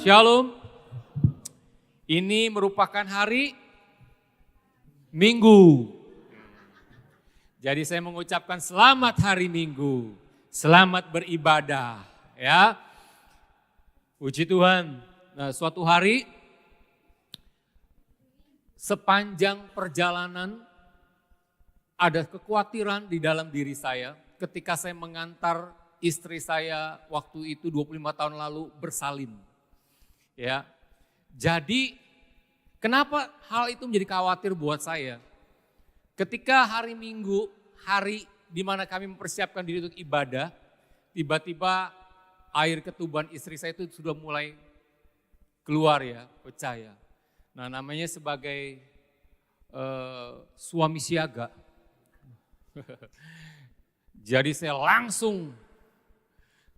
Shalom. Ini merupakan hari Minggu. Jadi saya mengucapkan selamat hari Minggu. Selamat beribadah, ya. Puji Tuhan. Nah, suatu hari sepanjang perjalanan ada kekhawatiran di dalam diri saya ketika saya mengantar istri saya waktu itu 25 tahun lalu bersalin. Ya. Jadi kenapa hal itu menjadi khawatir buat saya? Ketika hari Minggu, hari di mana kami mempersiapkan diri untuk ibadah, tiba-tiba air ketuban istri saya itu sudah mulai keluar ya, pecah ya. Nah, namanya sebagai suami siaga. Jadi saya langsung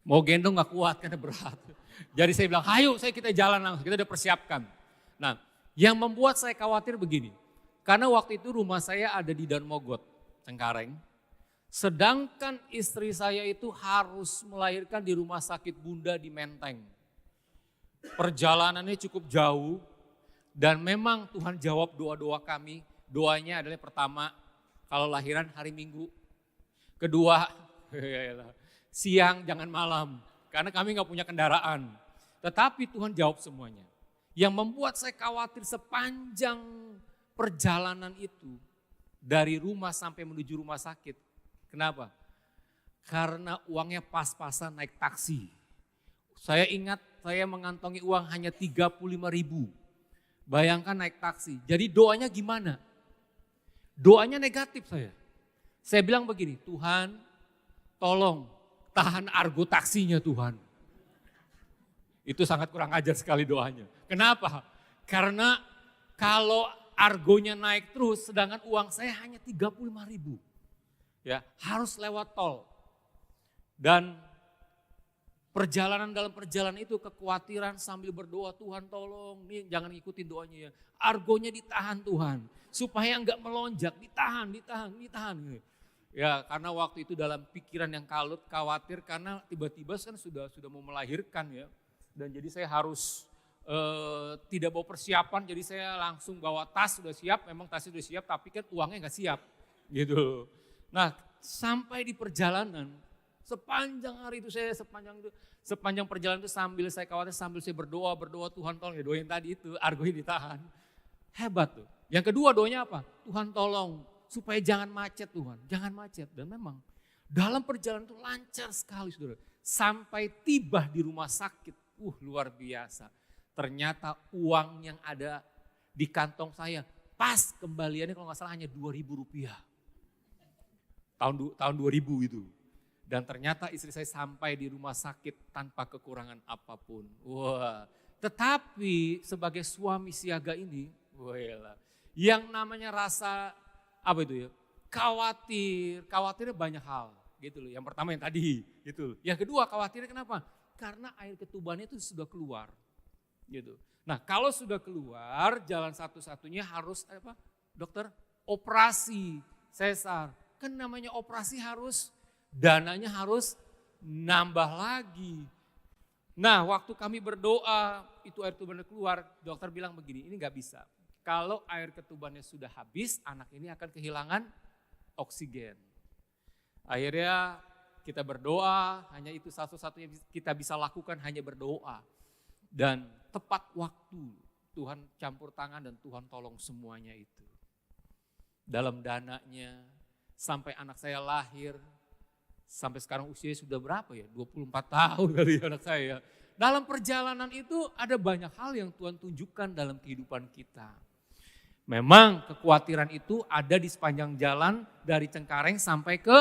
mau gendong gak kuat karena berat. Jadi saya bilang, ayo kita jalan langsung, kita udah persiapkan. Nah, yang membuat saya khawatir begini. Karena waktu itu rumah saya ada di Dan Mogot, Cengkareng. Sedangkan istri saya itu harus melahirkan di rumah sakit Bunda di Menteng. Perjalanannya cukup jauh dan memang Tuhan jawab doa-doa kami. Doanya adalah pertama, kalau lahiran hari Minggu. Kedua, siang jangan malam. Karena kami gak punya kendaraan. Tetapi Tuhan jawab semuanya. Yang membuat saya khawatir sepanjang perjalanan itu. Dari rumah sampai menuju rumah sakit. Kenapa? Karena uangnya pas-pasan naik taksi. Saya ingat saya mengantongi uang hanya 35.000. Bayangkan naik taksi. Jadi doanya gimana? Doanya negatif saya. Saya bilang begini, Tuhan tolong tahan argo taksinya Tuhan. Itu sangat kurang ajar sekali doanya. Kenapa? Karena kalau argonya naik terus sedangkan uang saya hanya 35.000. Ya, harus lewat tol. Dan dalam perjalanan itu kekhawatiran sambil berdoa, Tuhan tolong, nih jangan ikutin doanya ya. Argonya ditahan Tuhan, supaya enggak melonjak, ditahan. Ya, karena waktu itu dalam pikiran yang kalut, khawatir karena tiba-tiba kan sudah mau melahirkan ya. Dan jadi saya harus tidak bawa persiapan, jadi saya langsung bawa tas sudah siap, memang tasnya sudah siap tapi kan uangnya enggak siap gitu. Nah, sampai di perjalanan, sepanjang hari itu sepanjang perjalanan itu sambil saya khawatir, sambil saya berdoa Tuhan tolong ya, doain tadi itu, argonya ditahan. Hebat tuh. Yang kedua doanya apa? Tuhan tolong supaya jangan macet Tuhan, jangan macet. Dan memang dalam perjalanan itu lancar sekali saudara. Sampai tiba di rumah sakit, luar biasa. Ternyata uang yang ada di kantong saya, pas kembaliannya kalau nggak salah hanya Rp2.000. Tahun 2000 itu. Dan ternyata istri saya sampai di rumah sakit tanpa kekurangan apapun. Wah, tetapi sebagai suami siaga ini, yang namanya rasa apa itu ya? Khawatirnya banyak hal gitu loh. Yang pertama yang tadi gitu. Yang kedua khawatirnya kenapa? Karena air ketubannya itu sudah keluar. Gitu. Nah, kalau sudah keluar, jalan satu-satunya harus apa? Dokter, operasi sesar. Kan namanya operasi dananya harus nambah lagi. Nah, waktu kami berdoa, itu air ketubannya keluar, dokter bilang begini, ini gak bisa. Kalau air ketubannya sudah habis, anak ini akan kehilangan oksigen. Akhirnya kita berdoa, hanya itu satu-satunya kita bisa lakukan, hanya berdoa. Dan tepat waktu Tuhan campur tangan dan Tuhan tolong semuanya itu. Dalam dananya, sampai anak saya lahir, sampai sekarang usianya sudah berapa ya? 24 tahun kali anak saya. Dalam perjalanan itu ada banyak hal yang Tuhan tunjukkan dalam kehidupan kita. Memang kekhawatiran itu ada di sepanjang jalan dari Cengkareng sampai ke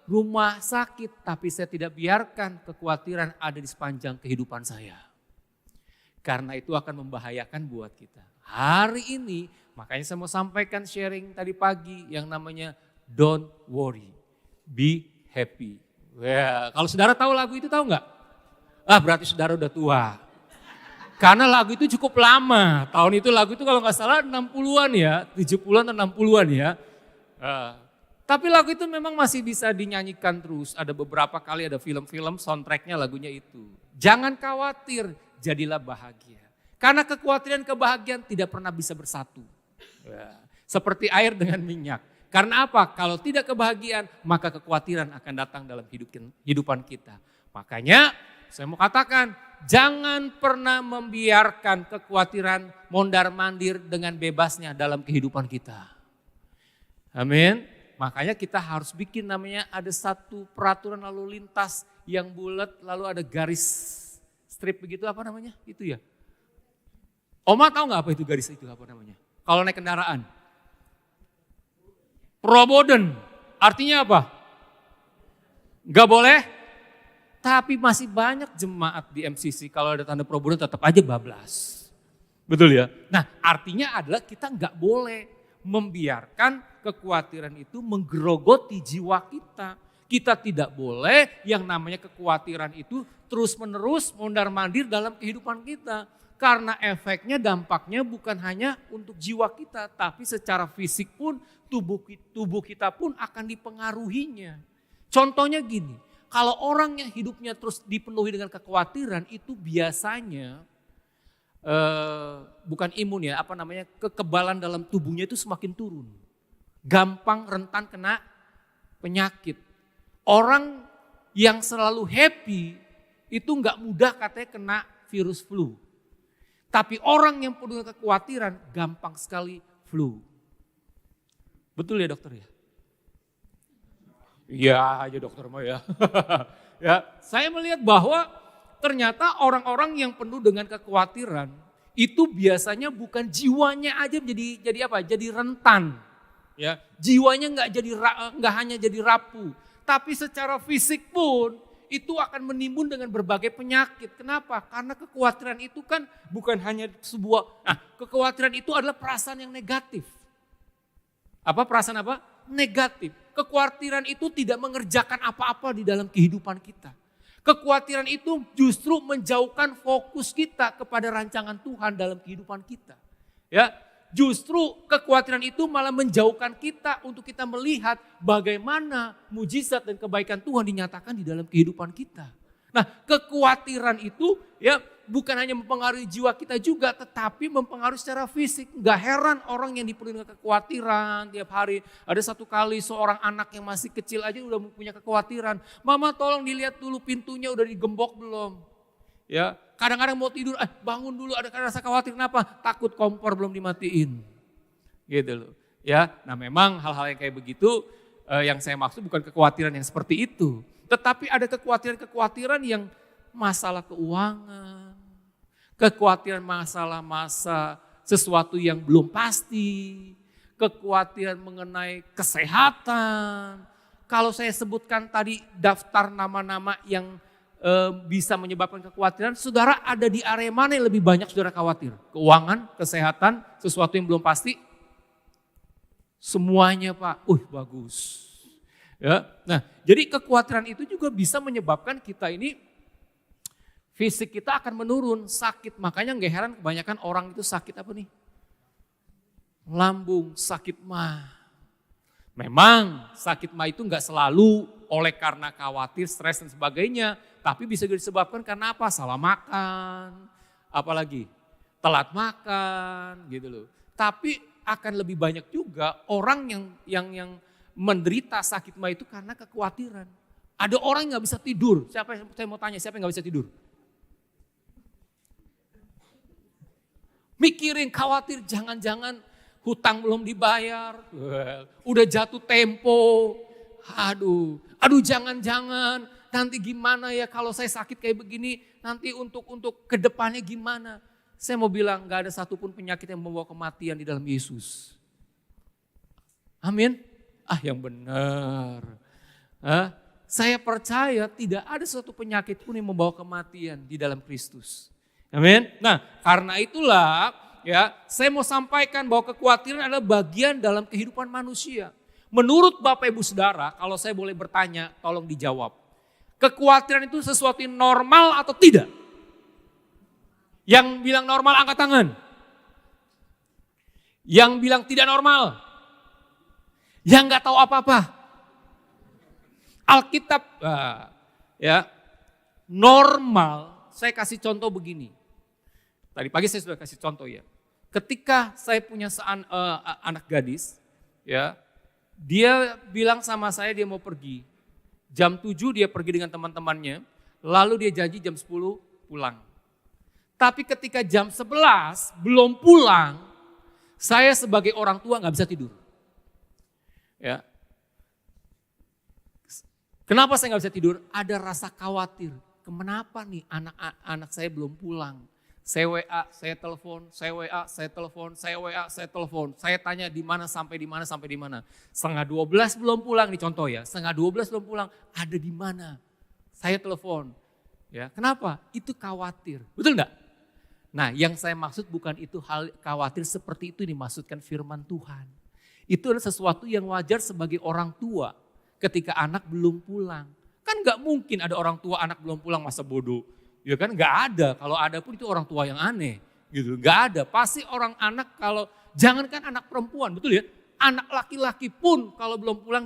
rumah sakit. Tapi saya tidak biarkan kekhawatiran ada di sepanjang kehidupan saya. Karena itu akan membahayakan buat kita. Hari ini makanya saya mau sampaikan sharing tadi pagi yang namanya don't worry, be happy. Ya, kalau saudara tahu lagu itu tahu nggak? Berarti saudara udah tua. Karena lagu itu cukup lama. Tahun itu lagu itu kalau nggak salah 60-an ya, 70-an atau 60-an ya. Tapi lagu itu memang masih bisa dinyanyikan terus. Ada beberapa kali ada film-film soundtracknya lagunya itu. Jangan khawatir, jadilah bahagia. Karena kekhawatiran kebahagiaan tidak pernah bisa bersatu. Ya. Seperti air dengan minyak. Karena apa? Kalau tidak kebahagiaan, maka kekhawatiran akan datang dalam hidupan kita. Makanya saya mau katakan, jangan pernah membiarkan kekhawatiran mondar-mandir dengan bebasnya dalam kehidupan kita. Amin. Makanya kita harus bikin namanya ada satu peraturan lalu lintas yang bulat, lalu ada garis strip begitu, apa namanya? Itu ya. Oma tahu nggak apa itu garis itu apa namanya? Kalau naik kendaraan. Proboden, artinya apa? Gak boleh, tapi masih banyak jemaat di MCC kalau ada tanda proboden tetap aja bablas. Betul ya? Nah artinya adalah kita gak boleh membiarkan kekhawatiran itu menggerogoti jiwa kita. Kita tidak boleh yang namanya kekhawatiran itu terus menerus mondar-mandir dalam kehidupan kita. Karena efeknya, dampaknya bukan hanya untuk jiwa kita, tapi secara fisik pun tubuh kita pun akan dipengaruhinya. Contohnya gini, kalau orang yang hidupnya terus dipenuhi dengan kekhawatiran itu biasanya bukan imun ya, kekebalan dalam tubuhnya itu semakin turun. Gampang rentan kena penyakit. Orang yang selalu happy itu nggak mudah katanya kena virus flu. Tapi orang yang penuh dengan kekhawatiran gampang sekali flu. Betul ya dokter ya? Iya aja dokter mah ya. Ya, saya melihat bahwa ternyata orang-orang yang penuh dengan kekhawatiran itu biasanya bukan jiwanya aja jadi apa? Jadi rentan. Ya, jiwanya nggak hanya jadi rapuh, tapi secara fisik pun itu akan menimbun dengan berbagai penyakit. Kenapa? Karena kekhawatiran itu kan bukan hanya kekhawatiran itu adalah perasaan yang negatif. Apa perasaan apa? Negatif. Kekhawatiran itu tidak mengerjakan apa-apa di dalam kehidupan kita. Kekhawatiran itu justru menjauhkan fokus kita kepada rancangan Tuhan dalam kehidupan kita. Ya, justru kekhawatiran itu malah menjauhkan kita untuk kita melihat bagaimana mujizat dan kebaikan Tuhan dinyatakan di dalam kehidupan kita. Nah, kekhawatiran itu ya bukan hanya mempengaruhi jiwa kita juga, tetapi mempengaruhi secara fisik. Gak heran orang yang dipenuhi dengan kekhawatiran tiap hari. Ada satu kali seorang anak yang masih kecil aja udah punya kekhawatiran. Mama tolong dilihat dulu pintunya udah digembok belum. Ya, kadang-kadang mau tidur, bangun dulu, ada rasa khawatir, kenapa? Takut kompor belum dimatiin. Gitu loh. Ya, nah memang hal-hal yang kayak begitu yang saya maksud bukan kekhawatiran yang seperti itu. Tetapi ada kekhawatiran yang masalah keuangan, kekhawatiran masalah sesuatu yang belum pasti, kekhawatiran mengenai kesehatan. Kalau saya sebutkan tadi daftar nama-nama yang bisa menyebabkan kekhawatiran, saudara ada di area mana yang lebih banyak saudara khawatir? Keuangan, kesehatan, sesuatu yang belum pasti? Semuanya Pak, bagus. Ya, nah jadi kekhawatiran itu juga bisa menyebabkan kita ini, fisik kita akan menurun, sakit. Makanya gak heran kebanyakan orang itu sakit apa nih? Lambung, sakit mah. Memang sakit mah itu gak selalu oleh karena khawatir, stres dan sebagainya. Tapi bisa disebabkan karena apa? Salah makan, apalagi telat makan gitu loh. Tapi akan lebih banyak juga orang yang menderita sakit mah itu karena kekhawatiran. Ada orang yang gak bisa tidur. Saya mau tanya, siapa yang gak bisa tidur? Mikirin, khawatir, jangan-jangan hutang belum dibayar. Udah jatuh tempo. Aduh jangan-jangan nanti gimana ya kalau saya sakit kayak begini, nanti untuk kedepannya gimana. Saya mau bilang gak ada satupun penyakit yang membawa kematian di dalam Yesus. Amin. Yang benar. Saya percaya tidak ada suatu penyakit pun yang membawa kematian di dalam Kristus. Amin. Nah karena itulah ya saya mau sampaikan bahwa kekhawatiran adalah bagian dalam kehidupan manusia. Menurut Bapak Ibu Saudara, kalau saya boleh bertanya, tolong dijawab. Kekhawatiran itu sesuatu yang normal atau tidak? Yang bilang normal angkat tangan. Yang bilang tidak normal. Yang gak tahu apa-apa. Alkitab ya normal, saya kasih contoh begini. Tadi pagi saya sudah kasih contoh ya. Ketika saya punya anak gadis, ya, dia bilang sama saya dia mau pergi. Jam 7 dia pergi dengan teman-temannya, lalu dia janji jam 10 pulang. Tapi ketika jam 11 belum pulang, saya sebagai orang tua nggak bisa tidur. Ya. Kenapa saya nggak bisa tidur? Ada rasa khawatir. Kenapa nih anak saya belum pulang? Saya WA, saya telepon, saya WA, saya telepon, saya WA, saya telepon. Saya tanya di mana sampai di mana sampai di mana. 11:30 belum pulang nih contoh ya. 11:30 belum pulang, ada di mana? Saya telepon. Ya, kenapa? Itu khawatir. Betul enggak? Nah, yang saya maksud bukan itu hal khawatir seperti itu dimaksudkan firman Tuhan. Itu adalah sesuatu yang wajar sebagai orang tua ketika anak belum pulang. Kan enggak mungkin ada orang tua anak belum pulang masa bodoh. Ya kan nggak ada, kalau ada pun itu orang tua yang aneh gitu. Nggak ada, pasti orang anak kalau, jangankan anak perempuan, betul ya. Anak laki-laki pun kalau belum pulang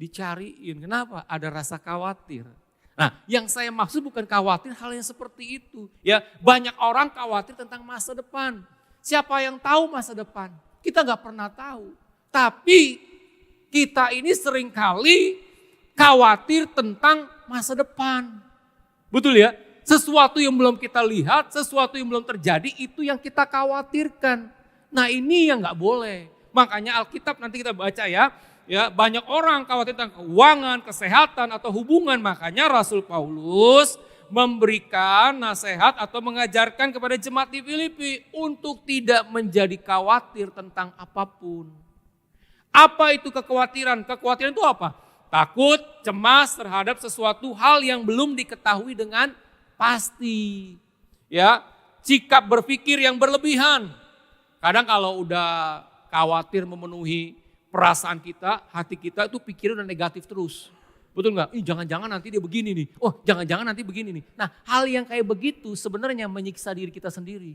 dicariin. Kenapa? Ada rasa khawatir. Nah yang saya maksud bukan khawatir hal yang seperti itu. Ya banyak orang khawatir tentang masa depan. Siapa yang tahu masa depan? Kita nggak pernah tahu. Tapi kita ini seringkali khawatir tentang masa depan. Betul ya, sesuatu yang belum kita lihat, sesuatu yang belum terjadi itu yang kita khawatirkan. Nah ini yang gak boleh. Makanya Alkitab nanti kita baca ya banyak orang khawatir tentang keuangan, kesehatan atau hubungan. Makanya Rasul Paulus memberikan nasihat atau mengajarkan kepada jemaat di Filipi untuk tidak menjadi khawatir tentang apapun. Apa itu kekhawatiran? Kekhawatiran itu apa? Takut, cemas terhadap sesuatu hal yang belum diketahui dengan pasti. Ya, sikap berpikir yang berlebihan. Kadang kalau udah khawatir memenuhi perasaan kita, hati kita itu pikiran udah negatif terus. Betul nggak? Jangan-jangan nanti dia begini nih. Oh, jangan-jangan nanti begini nih. Nah, hal yang kayak begitu sebenarnya menyiksa diri kita sendiri.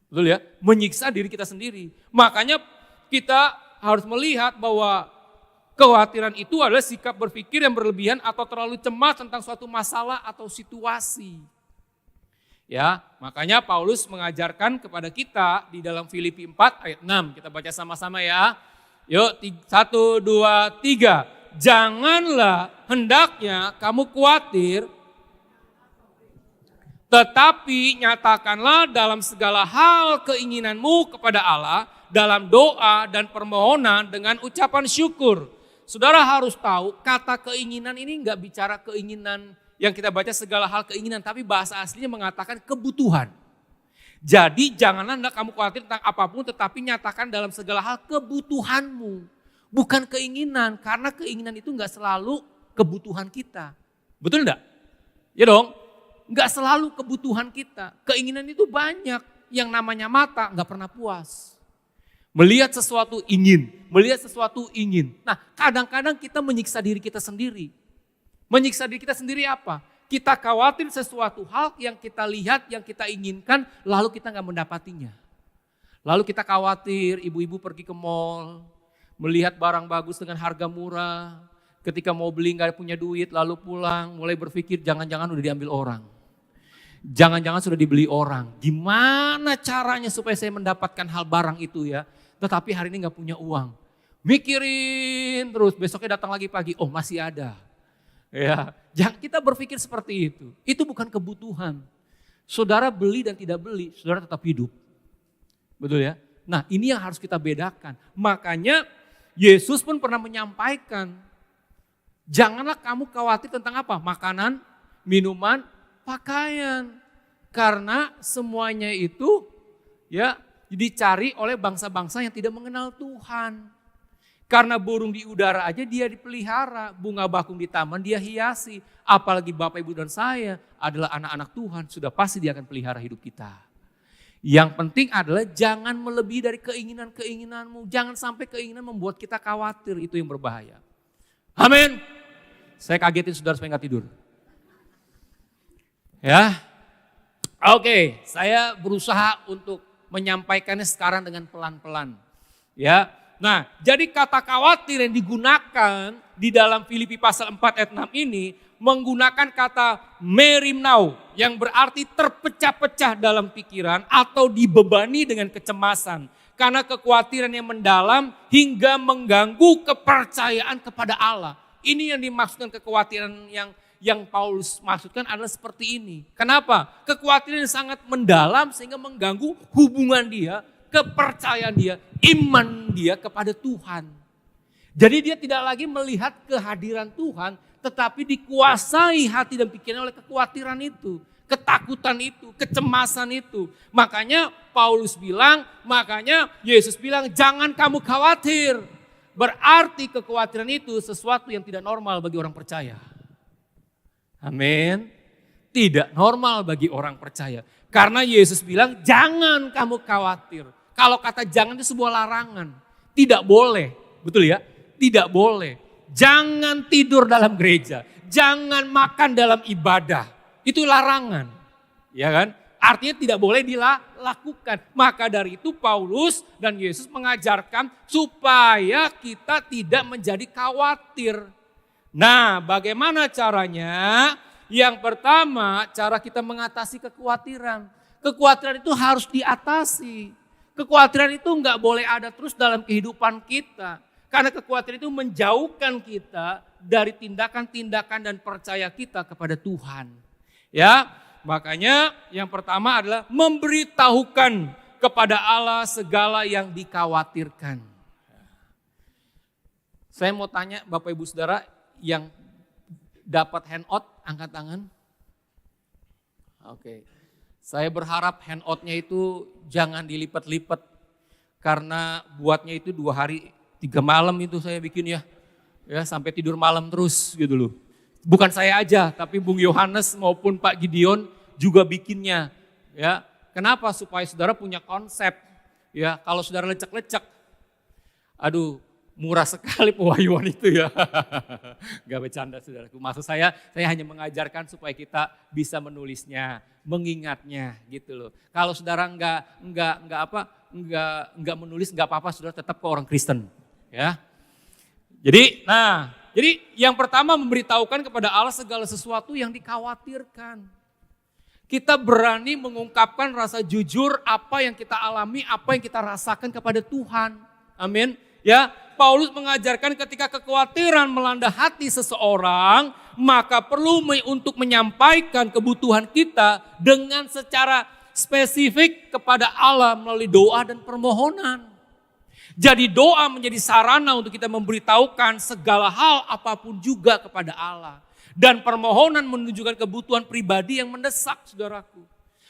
Betul ya? Menyiksa diri kita sendiri. Makanya kita harus melihat bahwa kekhawatiran itu adalah sikap berpikir yang berlebihan atau terlalu cemas tentang suatu masalah atau situasi. Ya, makanya Paulus mengajarkan kepada kita di dalam Filipi 4 ayat 6. Kita baca sama-sama ya. Yuk, 1, 2, 3. Janganlah hendaknya kamu khawatir, tetapi nyatakanlah dalam segala hal keinginanmu kepada Allah dalam doa dan permohonan dengan ucapan syukur. Saudara harus tahu kata keinginan ini enggak bicara keinginan yang kita baca segala hal keinginan, tapi bahasa aslinya mengatakan kebutuhan. Jadi janganlah kamu khawatir tentang apapun, tetapi nyatakan dalam segala hal kebutuhanmu. Bukan keinginan, karena keinginan itu enggak selalu kebutuhan kita. Betul enggak? Ya dong, enggak selalu kebutuhan kita. Keinginan itu banyak, yang namanya mata enggak pernah puas. Melihat sesuatu ingin, melihat sesuatu ingin. Nah kadang-kadang kita menyiksa diri kita sendiri. Menyiksa diri kita sendiri apa? Kita khawatir sesuatu hal yang kita lihat, yang kita inginkan, lalu kita gak mendapatinya. Lalu kita khawatir ibu-ibu pergi ke mall, melihat barang bagus dengan harga murah. Ketika mau beli gak punya duit, lalu pulang mulai berpikir jangan-jangan udah diambil orang. Jangan-jangan sudah dibeli orang. Gimana caranya supaya saya mendapatkan hal barang itu ya? Tetapi hari ini gak punya uang. Mikirin terus, besoknya datang lagi pagi, oh masih ada. Ya, jangan kita berpikir seperti itu. Itu bukan kebutuhan. Saudara beli dan tidak beli, saudara tetap hidup. Betul ya? Nah ini yang harus kita bedakan. Makanya Yesus pun pernah menyampaikan, janganlah kamu khawatir tentang apa? Makanan, minuman, pakaian. Karena semuanya itu ya dicari oleh bangsa-bangsa yang tidak mengenal Tuhan. Karena burung di udara aja dia dipelihara, bunga bakung di taman dia hiasi. Apalagi Bapak, Ibu dan saya adalah anak-anak Tuhan, sudah pasti dia akan pelihara hidup kita. Yang penting adalah jangan melebihi dari keinginan-keinginanmu. Jangan sampai keinginan membuat kita khawatir, itu yang berbahaya. Amin. Saya kagetin saudara supaya gak tidur. Ya, oke, saya berusaha untuk menyampaikannya sekarang dengan pelan-pelan. Ya, nah jadi kata khawatir yang digunakan di dalam Filipi pasal 4 ayat 6 ini menggunakan kata merimnau yang berarti terpecah-pecah dalam pikiran atau dibebani dengan kecemasan. Karena kekhawatiran yang mendalam hingga mengganggu kepercayaan kepada Allah. Ini yang dimaksudkan kekhawatiran yang Paulus maksudkan adalah seperti ini. Kenapa? Kekhawatiran yang sangat mendalam sehingga mengganggu hubungan dia, kepercayaan dia, iman dia kepada Tuhan. Jadi dia tidak lagi melihat kehadiran Tuhan, tetapi dikuasai hati dan pikiran oleh kekhawatiran itu. Ketakutan itu, kecemasan itu. Makanya Paulus bilang, makanya Yesus bilang jangan kamu khawatir. Berarti kekhawatiran itu sesuatu yang tidak normal bagi orang percaya. Amin. Tidak normal bagi orang percaya. Karena Yesus bilang jangan kamu khawatir. Kalau kata jangan itu sebuah larangan. Tidak boleh, betul ya? Tidak boleh. Jangan tidur dalam gereja. Jangan makan dalam ibadah. Itu larangan, ya kan? Artinya tidak boleh dilakukan. Maka dari itu Paulus dan Yesus mengajarkan supaya kita tidak menjadi khawatir. Nah, bagaimana caranya? Yang pertama, cara kita mengatasi kekhawatiran. Kekhawatiran itu harus diatasi. Kekhawatiran itu enggak boleh ada terus dalam kehidupan kita. Karena kekhawatiran itu menjauhkan kita dari tindakan-tindakan dan percaya kita kepada Tuhan. Ya, makanya yang pertama adalah memberitahukan kepada Allah segala yang dikhawatirkan. Saya mau tanya Bapak Ibu Saudara yang dapat handout, angkat tangan. Oke, saya berharap handoutnya itu jangan dilipat-lipat. Karena buatnya itu 2 hari 3 malam itu saya bikin ya. Ya sampai tidur malam terus gitu loh. Bukan saya aja, tapi Bung Yohanes maupun Pak Gideon juga bikinnya. Ya, kenapa? Supaya saudara punya konsep. Ya, kalau saudara lecek-lecek, aduh, murah sekali pewahyuan itu ya. Gak bercanda saudaraku. Maksud saya hanya mengajarkan supaya kita bisa menulisnya, mengingatnya gitu loh. Kalau saudara nggak menulis nggak apa-apa, saudara tetap ke orang Kristen. Ya, Jadi yang pertama memberitahukan kepada Allah segala sesuatu yang dikhawatirkan. Kita berani mengungkapkan rasa jujur apa yang kita alami, apa yang kita rasakan kepada Tuhan. Amin. Ya, Paulus mengajarkan ketika kekhawatiran melanda hati seseorang, maka perlu untuk menyampaikan kebutuhan kita dengan secara spesifik kepada Allah melalui doa dan permohonan. Jadi doa menjadi sarana untuk kita memberitahukan segala hal apapun juga kepada Allah. Dan permohonan menunjukkan kebutuhan pribadi yang mendesak saudaraku.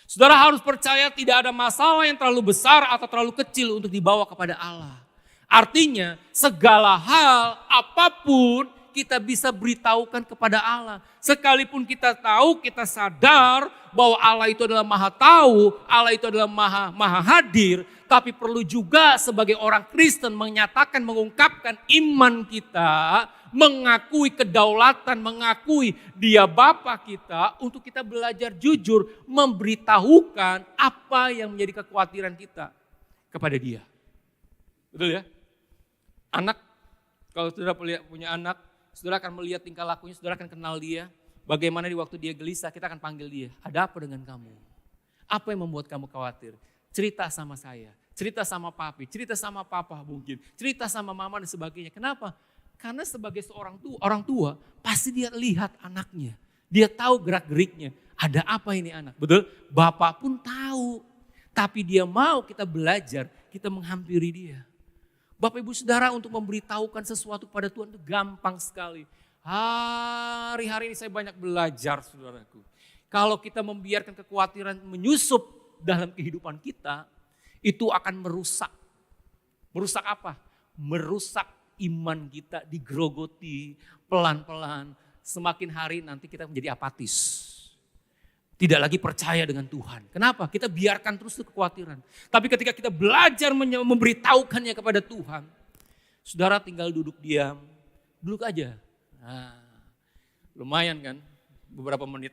Saudara harus percaya tidak ada masalah yang terlalu besar atau terlalu kecil untuk dibawa kepada Allah. Artinya segala hal apapun kita bisa beritahukan kepada Allah. Sekalipun kita tahu, kita sadar bahwa Allah itu adalah maha tahu, Allah itu adalah maha hadir. Tapi perlu juga sebagai orang Kristen menyatakan, mengungkapkan iman kita, mengakui kedaulatan, mengakui Dia Bapa kita untuk kita belajar jujur memberitahukan apa yang menjadi kekhawatiran kita kepada Dia. Betul ya? Anak, kalau saudara punya anak, saudara akan melihat tingkah lakunya, saudara akan kenal dia. Bagaimana di waktu dia gelisah, kita akan panggil dia. Ada apa dengan kamu? Apa yang membuat kamu khawatir? Cerita sama saya, cerita sama papi, cerita sama papa mungkin, cerita sama mama dan sebagainya. Kenapa? Karena sebagai seorang orang tua, pasti dia lihat anaknya. Dia tahu gerak-geriknya. Ada apa ini anak? Betul? Bapak pun tahu. Tapi dia mau kita belajar, kita menghampiri dia. Bapak Ibu Saudara, untuk memberitahukan sesuatu kepada Tuhan itu gampang sekali. Hari-hari ini saya banyak belajar saudaraku. Kalau kita membiarkan kekhawatiran menyusup dalam kehidupan kita, itu akan merusak. Merusak apa? Merusak iman kita, digerogoti pelan-pelan. Semakin hari nanti kita menjadi apatis. Tidak lagi percaya dengan Tuhan. Kenapa? Kita biarkan terus kekhawatiran. Tapi ketika kita belajar memberitahukannya kepada Tuhan, saudara tinggal duduk diam, duduk aja. Nah, lumayan kan, beberapa menit.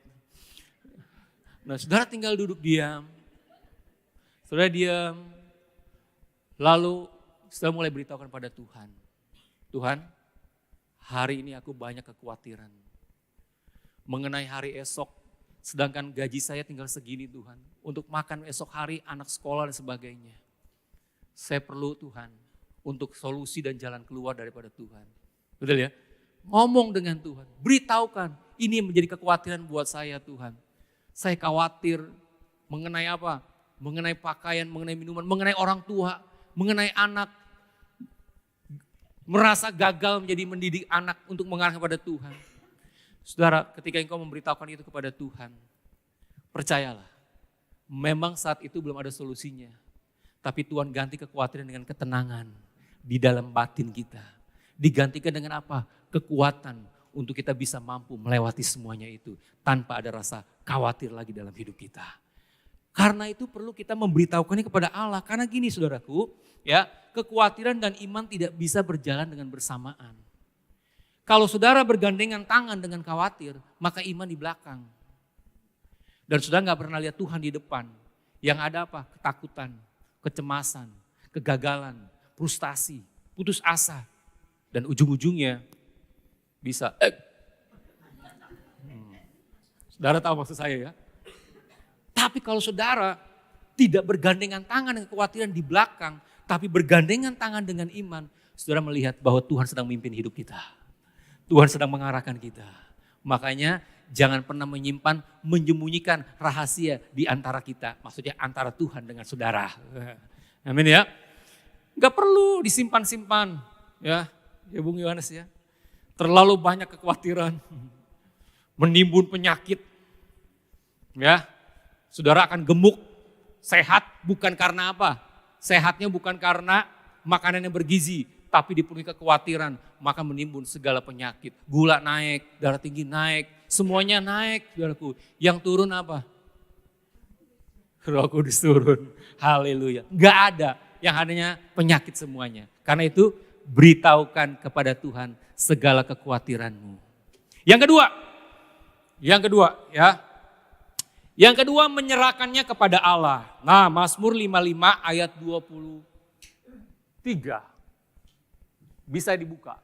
Nah, saudara tinggal duduk diam, saudara diam, lalu saudara mulai beritahukan pada Tuhan. Tuhan, hari ini aku banyak kekhawatiran. mengenai hari esok, sedangkan gaji saya tinggal segini Tuhan. Untuk makan esok hari, anak sekolah dan sebagainya. Saya perlu Tuhan untuk solusi dan jalan keluar daripada Tuhan. Betul ya? Ngomong dengan Tuhan, beritahukan. Ini menjadi kekhawatiran buat saya Tuhan. Saya khawatir mengenai apa? Mengenai pakaian, mengenai minuman, mengenai orang tua, mengenai anak. Merasa gagal menjadi mendidik anak untuk mengarah kepada Tuhan. Saudara, ketika engkau memberitahukan itu kepada Tuhan, percayalah, memang saat itu belum ada solusinya. Tapi Tuhan ganti kekhawatiran dengan ketenangan di dalam batin kita. Digantikan dengan apa? Kekuatan untuk kita bisa mampu melewati semuanya itu tanpa ada rasa khawatir lagi dalam hidup kita. Karena itu perlu kita memberitahukannya kepada Allah. Karena gini saudaraku, ya, kekhawatiran dan iman tidak bisa berjalan dengan bersamaan. Kalau saudara bergandengan tangan dengan khawatir, maka iman di belakang. Dan saudara gak pernah lihat Tuhan di depan. Yang ada apa? Ketakutan, kecemasan, kegagalan, frustasi, putus asa. Dan ujung-ujungnya bisa. Saudara tahu maksud saya ya? Tapi kalau saudara tidak bergandengan tangan dengan kekhawatiran di belakang, tapi bergandengan tangan dengan iman, saudara melihat bahwa Tuhan sedang memimpin hidup kita. Tuhan sedang mengarahkan kita. Makanya jangan pernah menyimpan, menyembunyikan rahasia di antara kita. Maksudnya antara Tuhan dengan saudara. Amin ya. Gak perlu disimpan-simpan. Ya Bung Yohanes ya. Terlalu banyak kekhawatiran. Menimbun penyakit. Ya, saudara akan gemuk. Sehat bukan karena apa? Sehatnya bukan karena makanan yang bergizi. Tapi dipenuhi kekhawatiran, maka menimbun segala penyakit. Gula naik, darah tinggi naik, semuanya naik. Saudaraku. Yang turun apa? Roh Kudus turun. Haleluya. Gak ada, yang adanya penyakit semuanya. Karena itu beritahukan kepada Tuhan segala kekhawatiranmu. Yang kedua ya. Yang kedua menyerahkannya kepada Allah. Nah, Mazmur 55 ayat 23. Bisa dibuka.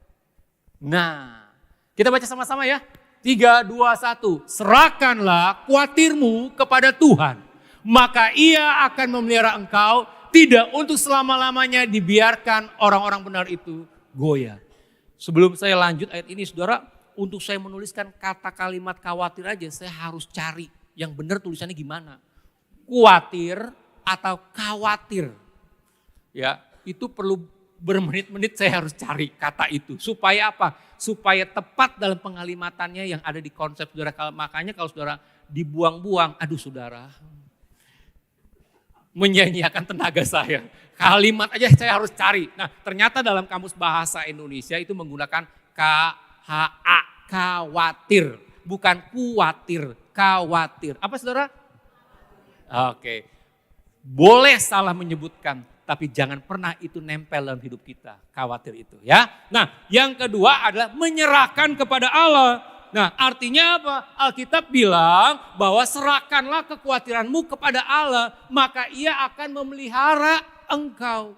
Nah, kita baca sama-sama ya. 3, 2, 1. Serahkanlah khawatirmu kepada Tuhan. Maka ia akan memelihara engkau. Tidak untuk selama-lamanya dibiarkan orang-orang benar itu goyah. Sebelum saya lanjut ayat ini saudara. Untuk saya menuliskan kata kalimat khawatir aja. Saya harus cari yang benar tulisannya gimana. Khawatir atau khawatir. Ya, itu perlu bermenit-menit saya harus cari kata itu. Supaya apa? Supaya tepat dalam pengalimatannya yang ada di konsep saudara. Makanya kalau saudara dibuang-buang, aduh saudara. Menyanyiakan tenaga saya. Kalimat aja saya harus cari. Nah ternyata dalam kamus bahasa Indonesia itu menggunakan KHA, khawatir. Bukan kuatir, khawatir. Apa saudara? Oke. Boleh salah menyebutkan. Tapi jangan pernah itu nempel dalam hidup kita. Khawatir itu ya. Nah yang kedua adalah menyerahkan kepada Allah. Nah artinya apa? Alkitab bilang bahwa serahkanlah kekhawatiranmu kepada Allah. Maka ia akan memelihara engkau.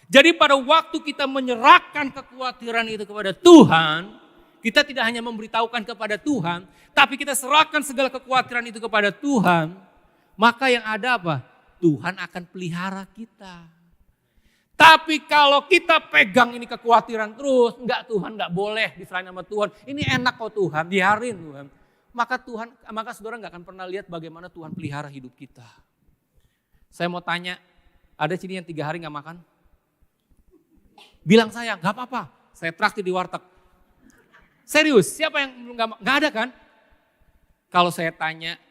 Jadi pada waktu kita menyerahkan kekhawatiran itu kepada Tuhan. Kita tidak hanya memberitahukan kepada Tuhan. Tapi kita serahkan segala kekhawatiran itu kepada Tuhan. Maka yang ada apa? Tuhan akan pelihara kita. Tapi kalau kita pegang ini kekhawatiran terus, enggak Tuhan, enggak boleh diserahin sama Tuhan. Ini enak kok Tuhan, biarin Tuhan. Maka saudara enggak akan pernah lihat bagaimana Tuhan pelihara hidup kita. Saya mau tanya, ada sini yang 3 hari enggak makan? Bilang saya, enggak apa-apa, saya traktir di warteg. Serius, siapa yang belum enggak ada kan? Kalau saya tanya,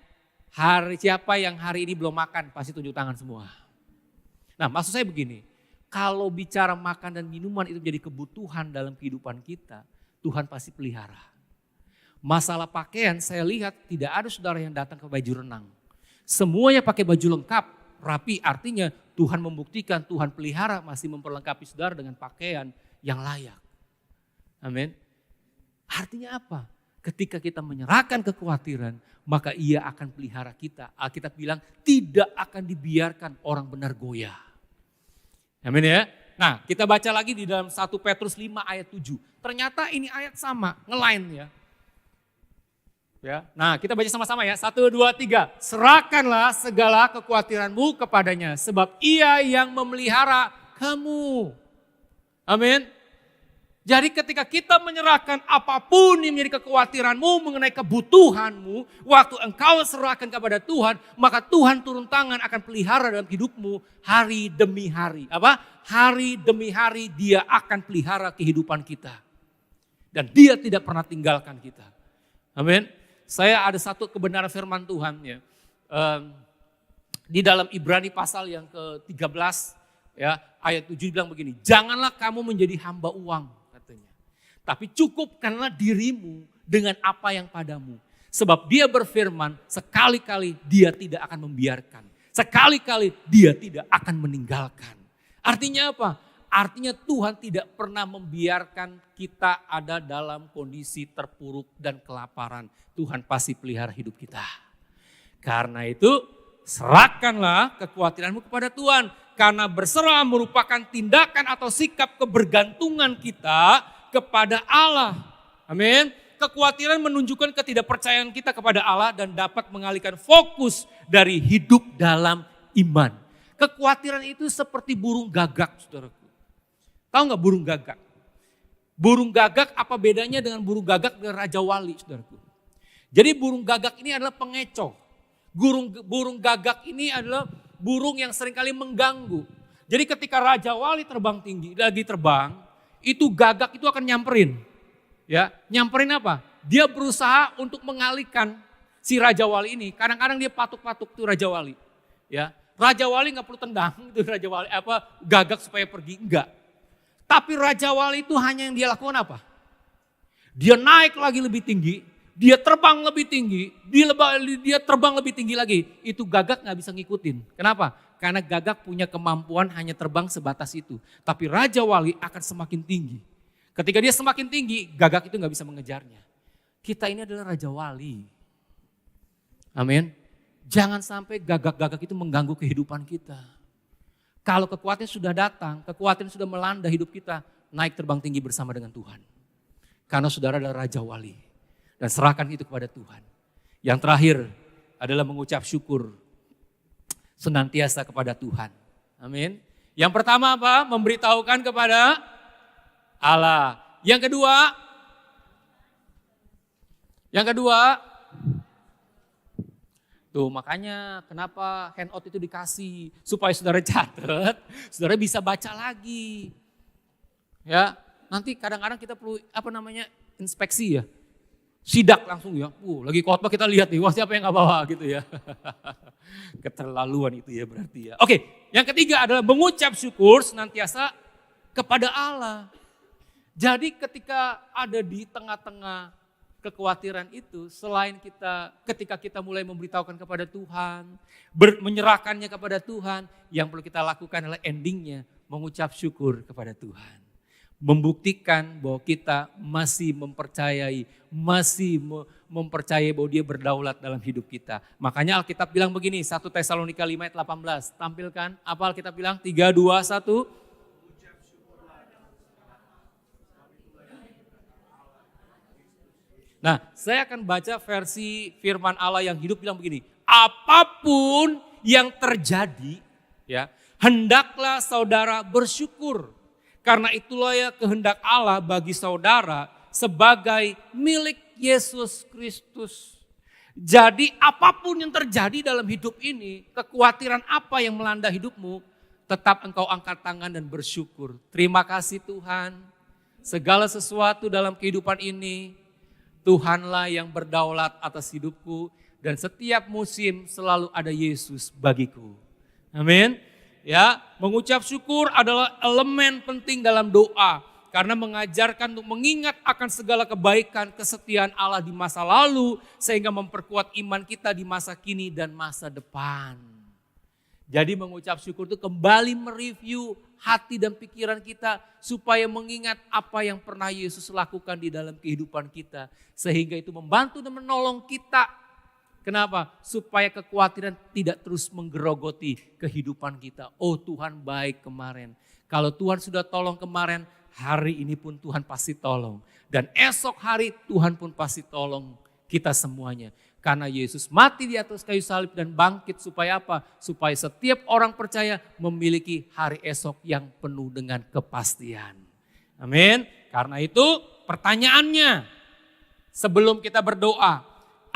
siapa yang hari ini belum makan, pasti tunjuk tangan semua. Nah maksud saya begini. Kalau bicara makan dan minuman itu menjadi kebutuhan dalam kehidupan kita, Tuhan pasti pelihara. Masalah pakaian saya lihat tidak ada saudara yang datang ke baju renang. Semuanya pakai baju lengkap, rapi, artinya Tuhan membuktikan Tuhan pelihara masih memperlengkapi saudara dengan pakaian yang layak. Amin. Artinya apa? Ketika kita menyerahkan kekhawatiran, maka ia akan pelihara kita. Alkitab bilang tidak akan dibiarkan orang benar goyah. Amin ya. Nah kita baca lagi di dalam 1 Petrus 5 ayat 7. Ternyata ini ayat sama, ngelain ya. Ya. Nah, kita baca sama-sama ya. 1, 2, 3. Serahkanlah segala kekhawatiranmu kepadanya, sebab Ia yang memelihara kamu. Amin. Jadi ketika kita menyerahkan apapun yang menjadi kekhawatiranmu mengenai kebutuhanmu, waktu engkau serahkan kepada Tuhan, maka Tuhan turun tangan akan pelihara dalam hidupmu hari demi hari. Apa? Hari demi hari Dia akan pelihara kehidupan kita. Dan Dia tidak pernah tinggalkan kita. Amin. Saya ada satu kebenaran firman Tuhan ya. Di dalam Ibrani pasal yang ke-13 ya, ayat 7 bilang begini, janganlah kamu menjadi hamba uang. Tapi cukupkanlah dirimu dengan apa yang padamu. Sebab Dia berfirman, sekali-kali Dia tidak akan membiarkan. Sekali-kali Dia tidak akan meninggalkan. Artinya apa? Artinya Tuhan tidak pernah membiarkan kita ada dalam kondisi terpuruk dan kelaparan. Tuhan pasti pelihara hidup kita. Karena itu serahkanlah kekhawatiranmu kepada Tuhan. Karena berserah merupakan tindakan atau sikap kebergantungan kita kepada Allah. Amin. Kekhawatiran menunjukkan ketidakpercayaan kita kepada Allah dan dapat mengalihkan fokus dari hidup dalam iman. Kekhawatiran itu seperti burung gagak, saudaraku. Tahu nggak burung gagak? Burung gagak apa bedanya dengan burung gagak dengan Raja Wali, saudaraku? Jadi burung gagak ini adalah pengecoh. Burung gagak ini adalah burung yang seringkali mengganggu. Jadi ketika Raja Wali terbang tinggi, lagi terbang, itu gagak itu akan nyamperin. Ya, nyamperin apa? Dia berusaha untuk mengalihkan si Raja Wali ini. Kadang-kadang dia patuk-patuk tuh Raja Wali. Ya, Raja Wali nggak perlu tendang itu Raja Wali gagak supaya pergi, enggak. Tapi Raja Wali itu hanya yang dia lakukan apa? Dia naik lagi lebih tinggi, dia terbang lebih tinggi, dia terbang lebih tinggi lagi. Itu gagak nggak bisa ngikutin. Kenapa? Karena gagak punya kemampuan hanya terbang sebatas itu. Tapi Raja Wali akan semakin tinggi. Ketika dia semakin tinggi, gagak itu gak bisa mengejarnya. Kita ini adalah Raja Wali. Amin. Jangan sampai gagak-gagak itu mengganggu kehidupan kita. Kalau kekhawatiran sudah datang, kekhawatiran sudah melanda hidup kita, naik terbang tinggi bersama dengan Tuhan. Karena saudara adalah Raja Wali. Dan serahkan itu kepada Tuhan. Yang terakhir adalah mengucap syukur senantiasa kepada Tuhan. Amin. Yang pertama apa? Memberitahukan kepada Allah. Yang kedua, tuh makanya kenapa handout itu dikasih supaya saudara catat, saudara bisa baca lagi. Ya, nanti kadang-kadang kita perlu inspeksi ya. Sidak langsung ya, lagi khotbah kita lihat nih, wah siapa yang gak bawa gitu ya. Keterlaluan itu ya berarti ya. Oke, yang ketiga adalah mengucap syukur senantiasa kepada Allah. Jadi ketika ada di tengah-tengah kekhawatiran itu, selain ketika kita mulai memberitahukan kepada Tuhan, menyerahkannya kepada Tuhan, yang perlu kita lakukan adalah endingnya mengucap syukur kepada Tuhan. Membuktikan bahwa kita masih mempercayai bahwa Dia berdaulat dalam hidup kita. Makanya Alkitab bilang begini, 1 Tesalonika 5 ayat 18. Tampilkan, apa Alkitab bilang? 3, 2, 1. Nah, saya akan baca versi firman Allah yang hidup bilang begini. Apapun yang terjadi, ya, hendaklah saudara bersyukur. Karena itulah ya kehendak Allah bagi saudara sebagai milik Yesus Kristus. Jadi apapun yang terjadi dalam hidup ini, kekhawatiran apa yang melanda hidupmu, tetap engkau angkat tangan dan bersyukur. Terima kasih Tuhan, segala sesuatu dalam kehidupan ini, Tuhanlah yang berdaulat atas hidupku dan setiap musim selalu ada Yesus bagiku. Amin. Ya, mengucap syukur adalah elemen penting dalam doa karena mengajarkan untuk mengingat akan segala kebaikan, kesetiaan Allah di masa lalu sehingga memperkuat iman kita di masa kini dan masa depan. Jadi mengucap syukur itu kembali mereview hati dan pikiran kita supaya mengingat apa yang pernah Yesus lakukan di dalam kehidupan kita sehingga itu membantu dan menolong kita. Kenapa? Supaya kekhawatiran tidak terus menggerogoti kehidupan kita. Oh Tuhan baik kemarin. Kalau Tuhan sudah tolong kemarin, hari ini pun Tuhan pasti tolong. Dan esok hari Tuhan pun pasti tolong kita semuanya. Karena Yesus mati di atas kayu salib dan bangkit supaya apa? Supaya setiap orang percaya memiliki hari esok yang penuh dengan kepastian. Amin. Karena itu pertanyaannya sebelum kita berdoa,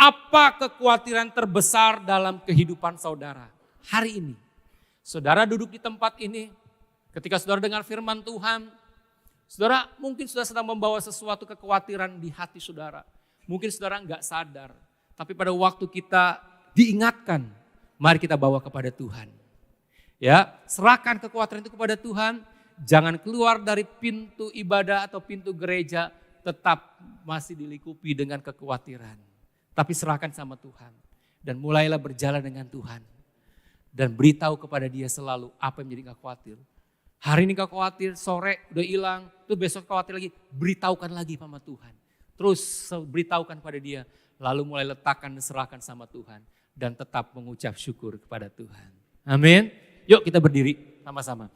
apa kekhawatiran terbesar dalam kehidupan saudara hari ini? Saudara duduk di tempat ini, ketika saudara dengar firman Tuhan, saudara mungkin sudah sedang membawa sesuatu kekhawatiran di hati saudara. Mungkin saudara enggak sadar. Tapi pada waktu kita diingatkan, mari kita bawa kepada Tuhan. Ya, serahkan kekhawatiran itu kepada Tuhan. Jangan keluar dari pintu ibadah atau pintu gereja tetap masih dilingkupi dengan kekhawatiran. Tapi serahkan sama Tuhan. Dan mulailah berjalan dengan Tuhan. Dan beritahu kepada dia selalu apa yang menjadi engkau khawatir. Hari ini engkau khawatir, sore udah hilang, tuh besok khawatir lagi. Beritahukan lagi sama Tuhan. Terus beritahukan pada dia. Lalu mulai letakkan dan serahkan sama Tuhan. Dan tetap mengucap syukur kepada Tuhan. Amin. Yuk kita berdiri sama-sama.